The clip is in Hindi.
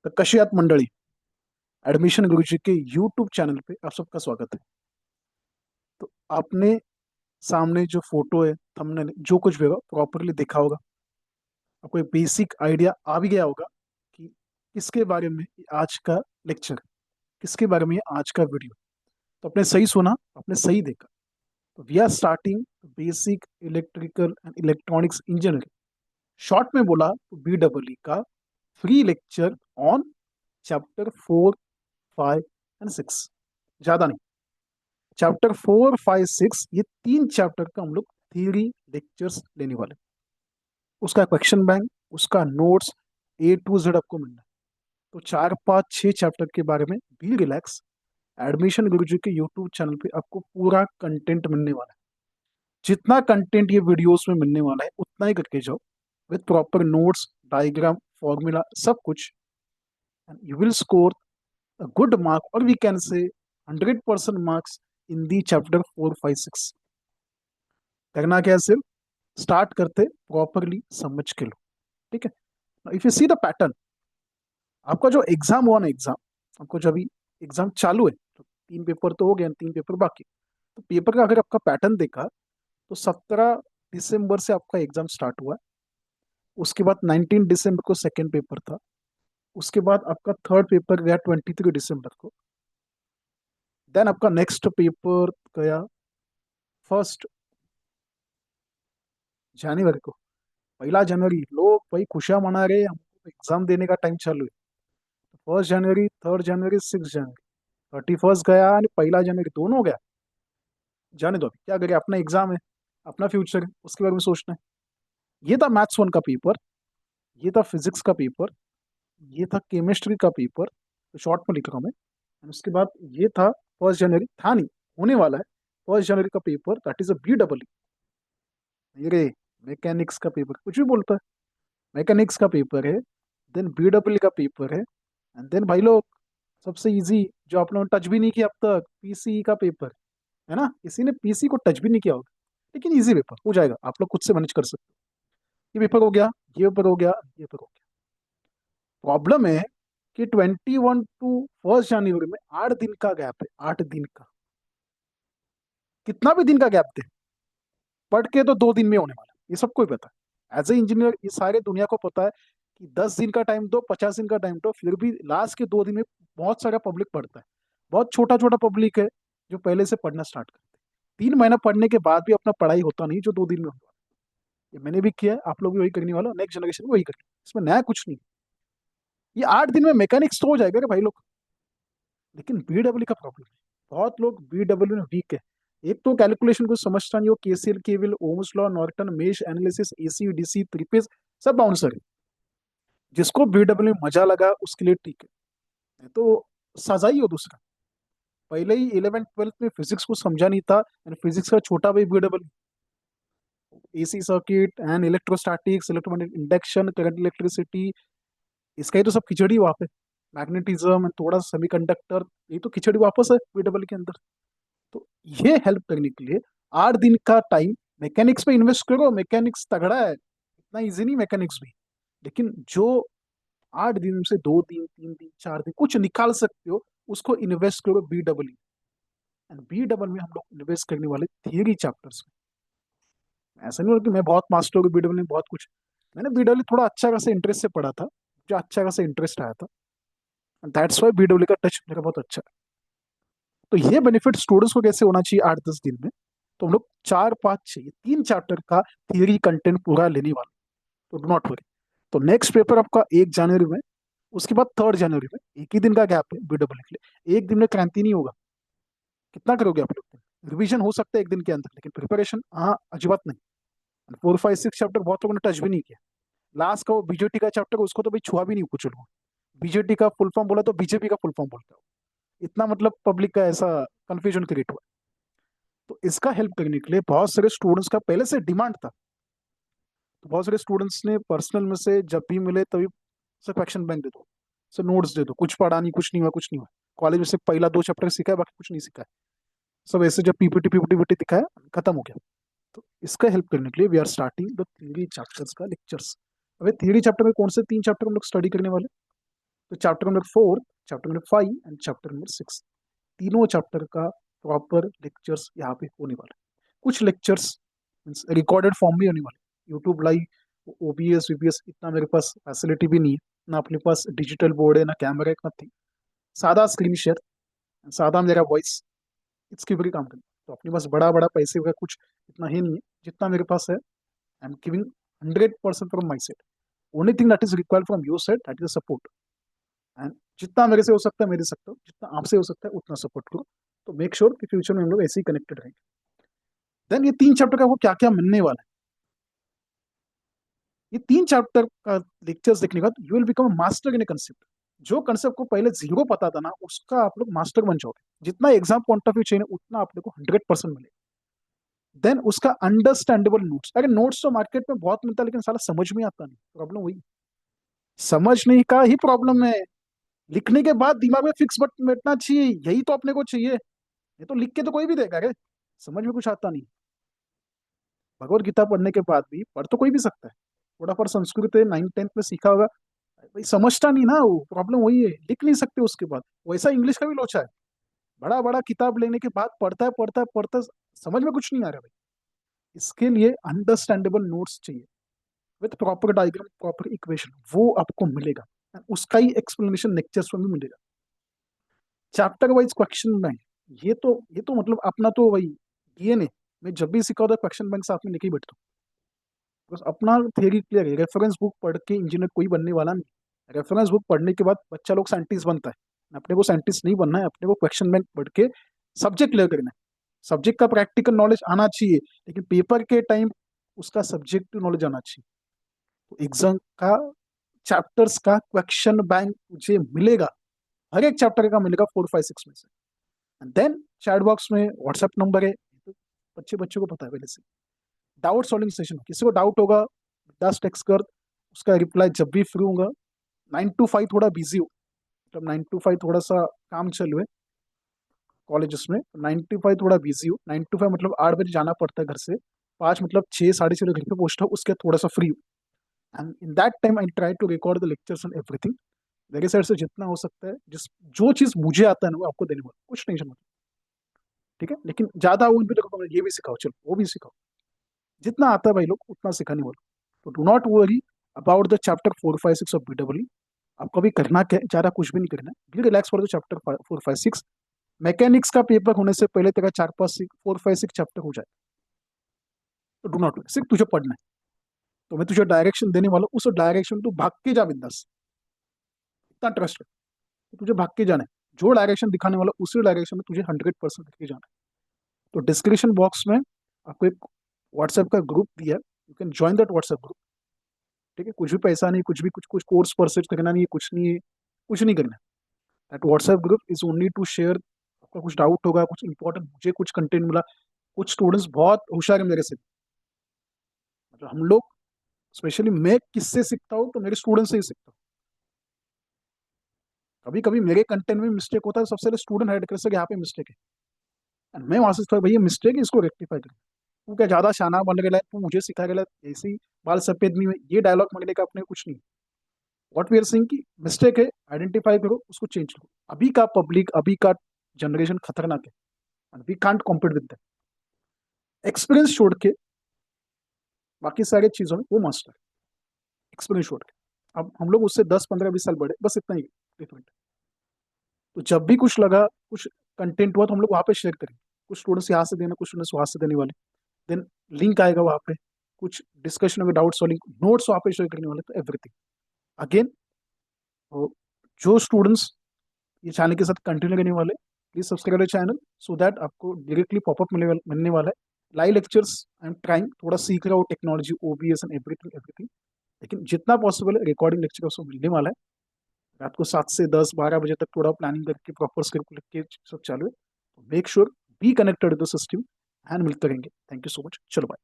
तर कशी आहात मंडळी? ऍडमिशन गुरुजी के यूट्यूब चैनल पे आप सबका स्वागत है। तो आपने सामने जो फोटो है, थंबनेल जो कुछ भी होगा प्रॉपरली देखा होगा। आपको एक बेसिक आइडिया आ भी गया होगा कि किसके बारे में आज का लेक्चर, किसके बारे में आज का वीडियो। तो आपने सही सुना, आपने सही देखा। तो we are starting basic electrical and electronics engineering, short में बोला तो BEE का free lecture on chapter 4, 5 and 6। ज्यादा नहीं, चैप्टर 4, 5, 6 ये तीन चैप्टर का हम लोग थियरी लेक्चर्स लेने वाले हैं। उसका क्वेश्चन बैंक, उसका नोट्स A to Z आपको मिलना है। तो 4, 5, 6 चैप्टर के बारे में बी रिलैक्स। एडमिशन गुरुजी के यूट्यूब चैनल पे आपको पूरा कंटेंट मिलने वाला है। जितना कंटेंट ये वीडियोस में मिलने वाला है उतना ही करके जाओ, with proper notes, diagram, formula, सब कुछ। And you will score a good mark, और we can say 100% marks in the chapter 4, 5, 6। करना क्या है, सिर्फ स्टार्ट करते प्रॉपरली समझ के लो। ठीक है। If you see the pattern, आपका जो एग्जाम हुआ ना, एग्जाम आपको जब अभी एग्जाम चालू है तो 3 पेपर तो हो गए, 3 पेपर बाकी। तो पेपर का अगर आपका पैटर्न देखा तो 17 दिसंबर से आपका एग्जाम स्टार्ट हुआ है। उसके बाद 19 दिसंबर को सेकेंड पेपर था। उसके बाद आपका थर्ड पेपर गया 23 दिसंबर को। देन आपका नेक्स्ट पेपर गया 1 जनवरी को। 1 जनवरी लोग भाई खुशियां मना रहे हैं, हमको एग्जाम देने का टाइम चालू है। 1 जनवरी, 3 जनवरी, 6 जनवरी, 31 गया और 1 जनवरी दोनों हो गया। जाने दो, अभी क्या करें, अपना एग्जाम है, अपना फ्यूचर है, उसके बारे में सोचना है। ये था मैथ्स 1 का पेपर, ये था फिजिक्स का पेपर, ये था केमिस्ट्री का पेपर, तो शॉर्ट में लिख रहा हूँ मैं। और उसके बाद ये था 1 जनवरी, था नहीं, होने वाला है 1 जनवरी का paper, that is a BEE। ये मैकेनिक्स का पेपर कुछ भी बोलता है, मैकेनिक्स का पेपर है। देन BEE का पेपर है। एंड देन भाई लोग, सबसे इजी जो आप लोगों ने टच भी नहीं किया अब तक, PCE का पेपर है ना। किसी ने PC को टच भी नहीं किया होगा, लेकिन इजी पेपर हो जाएगा, आप लोग खुद से मैनेज कर सकते हो। ये पेपर हो गया, ये पेपर हो गया, ये पेपर हो गया। प्रॉब्लम है कि 21 टू 1 जनवरी में 8 दिन का गैप है, 8 दिन का। कितना भी दिन का गैप दे, पढ़ के तो 2 दिन में होने वाला है, ये सबको ही पता है। एज ए इंजीनियर ये सारे दुनिया को पता है कि 10 दिन का टाइम दो, 50 दिन का टाइम दो, फिर भी लास्ट के 2 दिन में बहुत सारा पब्लिक पढ़ता है। बहुत छोटा छोटा पब्लिक है जो पहले से पढ़ना स्टार्ट करते हैं। 3 महीना पढ़ने के बाद भी अपना पढ़ाई होता नहीं जो 2 दिन में होता। ये मैंने भी किया है, आप लोग भी वही करने वाला, नेक्स्ट जनरेशन भी वही करेंगे, इसमें नया कुछ नहीं। ये 8 दिन में मैकेनिक्स तो हो जाएगा रे भाई लोग, लेकिन BEE का प्रॉब्लम है। बहुत लोग BEE में वीक है। एक तो कैलकुलेशन को समझता नहीं हो, KCL, KVL, Ohm's law, Norton, mesh analysis, AC DC, three phase, सब बाउंसर है। जिसको BEE में मजा लगा उसके लिए ठीक है, नहीं तो सजा ही हो दूसरा। पहले ही 11th 12th में फिजिक्स को समझा नहीं था, एंड फिजिक्स का छोटा भाई BEE, AC circuit and electrostatics, electromagnetic induction, current, electricity, इसका ही तो सब खिचड़ी वहाँ पे। मैग्नेटिज्म एंड थोड़ा सेमीकंडक्टर, ये तो खिचड़ी वापस है BEE के अंदर। तो ये हेल्प करने के लिए 8 दिन का टाइम मैकेनिक्स में इन्वेस्ट करो। मैकेनिक्स तगड़ा है, इतना इजी नहीं मैकेनिक्स भी। लेकिन जो 8 दिन से 2 दिन, 3 दिन, 4 दिन कुछ निकाल सकते हो, उसको इन्वेस्ट करो BEE। एंड BEE में हम लोग इन्वेस्ट करने वाले थियरी चैप्टर्स में। ऐसा नहीं हो कि मैं बहुत मास्टर हूँ BEE में बहुत कुछ। मैंने BEE थोड़ा अच्छा खासा इंटरेस्ट से पढ़ा था, मुझे अच्छा खासा इंटरेस्ट आया था। दैट्स वाई BEE का टच मेरा बहुत अच्छा है। तो ये बेनिफिट स्टूडेंट्स को कैसे होना चाहिए 8, 10 दिन में। तो हम लोग 4, 5, 6 3 चैप्टर का थियरी कंटेंट पूरा लेने वाला, तो डू नॉट वरी। तो नेक्स्ट पेपर आपका 1 जनवरी में, उसके बाद 3 जनवरी में। एक ही दिन का गैप है BEE के लिए, एक दिन में क्रांति नहीं होगा। कितना करोगे आप लोग? रिवीजन हो सकता है एक दिन के अंदर, लेकिन प्रिपरेशन हाँ अजीबात नहीं। 4, 5, 6 चैप्टर बहुत लोगों ने टच भी नहीं किया। लास्ट का वो BJT का चैप्टर, उसको तो भाई छुआ भी नहीं कुछ लोग। BJT का फुल फॉर्म बोला तो बीजेपी का फुल फॉर्म बोलता है। इतना मतलब पब्लिक का ऐसा कंफ्यूजन क्रिएट हुआ। तो इसका हेल्प करने के लिए बहुत सारे स्टूडेंट्स का पहले से डिमांड था। तो बहुत सारे स्टूडेंट्स ने पर्सनल में से जब भी मिले तभी, सर क्वेश्चन बैंक दे दो, सर नोट्स दे दो, कुछ पढ़ा नहीं, कुछ नहीं हुआ, कुछ नहीं हुआ। कॉलेज में से पहला 2 चैप्टर सीखा है, बाकी कुछ नहीं सीखा है। सब ऐसे जब PPT PPT विपीटी दिखाया, खत्म हो गया। तो इसका हेल्प करने के लिए we are starting the theory chapters का लेक्चर्स। अबे थ्योरी चैप्टर में कौन से 3 चैप्टर हम लोग स्टडी करने वाले? तो chapter number 4, chapter number 5 and chapter number 6, तीनों चैप्टर का प्रॉपर लेक्चर्स यहाँ पे होने वाले। कुछ लेक्चर्स रिकॉर्डेड फॉर्म में होने वाले, यूट्यूब लाइव, ओबीएस वीबीएस इतना मेरे पास फैसिलिटी भी नहीं है, ना अपने पास डिजिटल बोर्ड है, ना कैमरा है, नथिंग। सादा स्क्रीन शेयर, सादा मेरा वॉइस, इसके ऊपर ही काम करना। तो अपने पास बड़ा बड़ा पैसे का कुछ इतना ही नहीं है, जितना मेरे पास है I am giving 100% from my side. Only thing that is required from your side that is support. And जितना मेरे से हो सकता है मैं दे सकता हूँ, जितना आपसे हो सकता है उतना सपोर्ट करो। तो मेक श्योर कि फ्यूचर में हम लोग ऐसे ही कनेक्टेड रहेंगे। देन ये 3 चैप्टर का वो क्या क्या मिलने वाला है, ये 3 चैप्टर का लेक्चर्स देखने के बाद you will become master in A concept. जो कंसेप्ट को पहले जीरो पता था ना, उसका आप लोग मास्टर बन जाओगे। जितना एग्जाम पॉइंट ऑफ व्यू चाहिए उतना आप लोग को 100% मिलेगा। देन उसका अंडरस्टैंडेबल नोट्स, अरे नोट्स तो मार्केट में बहुत मिलता है लेकिन साला समझ में आता नहीं, प्रॉब्लम वही, समझने का ही प्रॉब्लम है। लिखने के बाद दिमाग में फिक्स बट बैठना चाहिए, यही तो अपने को चाहिए। ये तो लिख के तो कोई भी देगा, अरे समझ में कुछ आता नहीं। भगवत गीता पढ़ने के बाद भी पढ़ तो कोई भी सकता है, थोड़ा पर संस्कृत है 9th 10th में सीखा होगा, भाई समझता नहीं ना, वो प्रॉब्लम वही है, लिख नहीं सकते उसके बाद। वैसा इंग्लिश का भी लोचा है, बड़ा बड़ा किताब लेने के बाद पढ़ता है, समझ में कुछ नहीं आ रहा भाई। इसके लिए अंडरस्टैंडेबल नोट्स चाहिए with proper diagram, proper equation, वो आपको मिलेगा। And उसका ही एक्सप्लेनेशन लेक्चर्स में भी मिलेगा, चैप्टर वाइज क्वेश्चन बैंक। ये तो मतलब अपना तो वही डीएनए। मैं जब भी सीखा होता क्वेश्चन बैंक साथ में लेके ही बैठता हूँ, बस अपना थियरी क्लियर है। रेफरेंस बुक पढ़ के इंजीनियर कोई बनने वाला नहीं, रेफरेंस बुक पढ़ने के बाद बच्चा लोग साइंटिस्ट बनता है। अपने को साइंटिस्ट नहीं बनना है, अपने को क्वेश्चन बैंक पढ़ के सब्जेक्ट क्लियर करना है। सब्जेक्ट का प्रैक्टिकल नॉलेज आना चाहिए, लेकिन पेपर के टाइम उसका सब्जेक्ट नॉलेज आना चाहिए। तो एग्जाम का चैप्टर्स का क्वेश्चन बैंक मुझे मिलेगा, हर एक चैप्टर का मिलेगा 4 5 6 में से। एंड देन चैट बॉक्स में व्हाट्सएप नंबर है, तो बच्चों को पता है पहले से। डाउट सॉल्विंग सेशन, किसी को डाउट होगा 10 टेक्स्ट कर, उसका रिप्लाई जब भी फ्री होगा। 9 to 5 थोड़ा बिजी हो, मतलब 9 to 5 थोड़ा सा काम चालू है कॉलेजेस में, 9 to 5 थोड़ा बिजी हो। 9 to 5 मतलब 8 बजे जाना पड़ता है घर से, 5 मतलब 6 साढ़े 6 घर पे पहुंचता हूँ, उसके थोड़ा सा फ्री हो। And in that time I try to record the lectures and everything. मेरे साइड से जितना हो सकता है, जिस जो चीज मुझे आता है ना वो आपको देने वाला, कुछ टेंशन मत, ठीक है। लेकिन ज्यादा वो भी देखो, ये भी सिखाओ, चलो वो भी सिखाओ, जितना आता है भाई लोग उतना सिखाने वाला। तो do not worry about the chapter 4 5 6 of BEE। आपको अभी करना क्या है, ज्यादा कुछ भी नहीं करना है, be relax for the chapter 4 5 6। Mechanics का पेपर होने से पहले तेरा 4 5 6 4 5 6 चैप्टर हो जाए, तो डू नॉट वरी, सिर्फ तुझे पढ़ना है। तो मैं तुझे डायरेक्शन देने वाला हूँ, उस डायरेक्शन तू भाग के जा बिंदास, इतना ट्रस्ट है। तो तुझे भाग के जाना है, जो डायरेक्शन दिखाने वाला उसी डायरेक्शन में तुझे 100% लेके जाना है। तो डिस्क्रिप्शन बॉक्स में आपको एक व्हाट्सएप का ग्रुप दिया है, you can join that WhatsApp group, ठीक है। कुछ भी पैसा नहीं, कुछ भी कुछ कुछ कोर्स परचेज करना नहीं है, कुछ नहीं है, कुछ नहीं करना। That WhatsApp group is only to share. आपका कुछ डाउट होगा, कुछ इंपॉर्टेंट, मुझे कुछ कंटेंट मिला, कुछ स्टूडेंट्स बहुत होशियार है मेरे से, मतलब हम लोग, स्पेशली मैं किससे सीखता हूँ तो मेरे स्टूडेंट से ही सीखता हूँ। कभी कभी मेरे कंटेंट में मिस्टेक होता है, तो सबसे पहले स्टूडेंट हाइड कर सके यहाँ पे मिस्टेक है, एंड मैं वहां से भैया मिस्टेक है, इसको रेक्टिफाई कर। तू क्या ज्यादा शाना बन गया है, तू मुझे सिखा गया है, ऐसे ही बाल सफेद नहीं हुए, ये डायलॉग मांगने का अपने कुछ नहीं। व्हाट वी आर सेइंग की मिस्टेक है, आइडेंटिफाई करो, उसको चेंज करो। अभी का पब्लिक, अभी का जनरेशन खतरनाक है, and we can't compete with that. Experience छोड़ के बाकी सारी चीजों में वो मास्टर, एक्सपीरियंस छोड़ के। अब हम लोग उससे 10 15 20 साल बड़े, बस इतना ही डिफरेंट। तो जब भी कुछ लगा, कुछ कंटेंट हुआ, तो हम लोग वहाँ पे शेयर करेंगे। कुछ स्टूडेंट्स यहाँ से देना, कुछ स्टूडेंट्स वहाँ से देने वाले। देन लिंक आएगा वहाँ पे, कुछ डिस्कशन होगा, डाउट सॉल्विंग नोट्स वहाँ पे शेयर करने वाले, तो एवरीथिंग। अगेन, जो स्टूडेंट्स ये चैनल के साथ कंटिन्यू करने वाले, please subscribe channel, so that आपको डायरेक्टली पॉपअप मिलने वाला है। Live lectures I am trying, थोड़ा सीख रहा हूँ technology, OBS and everything everything, लेकिन जितना पॉसिबल है रिकॉर्डिंग लेक्चर उसको मिलने वाला है। रात को 7 से 10 12 बजे तक थोड़ा प्लानिंग करके प्रॉपर स्क्रिप्ट लिख के सब चालू है। Make sure be connected to the system, and मिलते रहेंगे। थैंक यू सो मच, चलो बाय।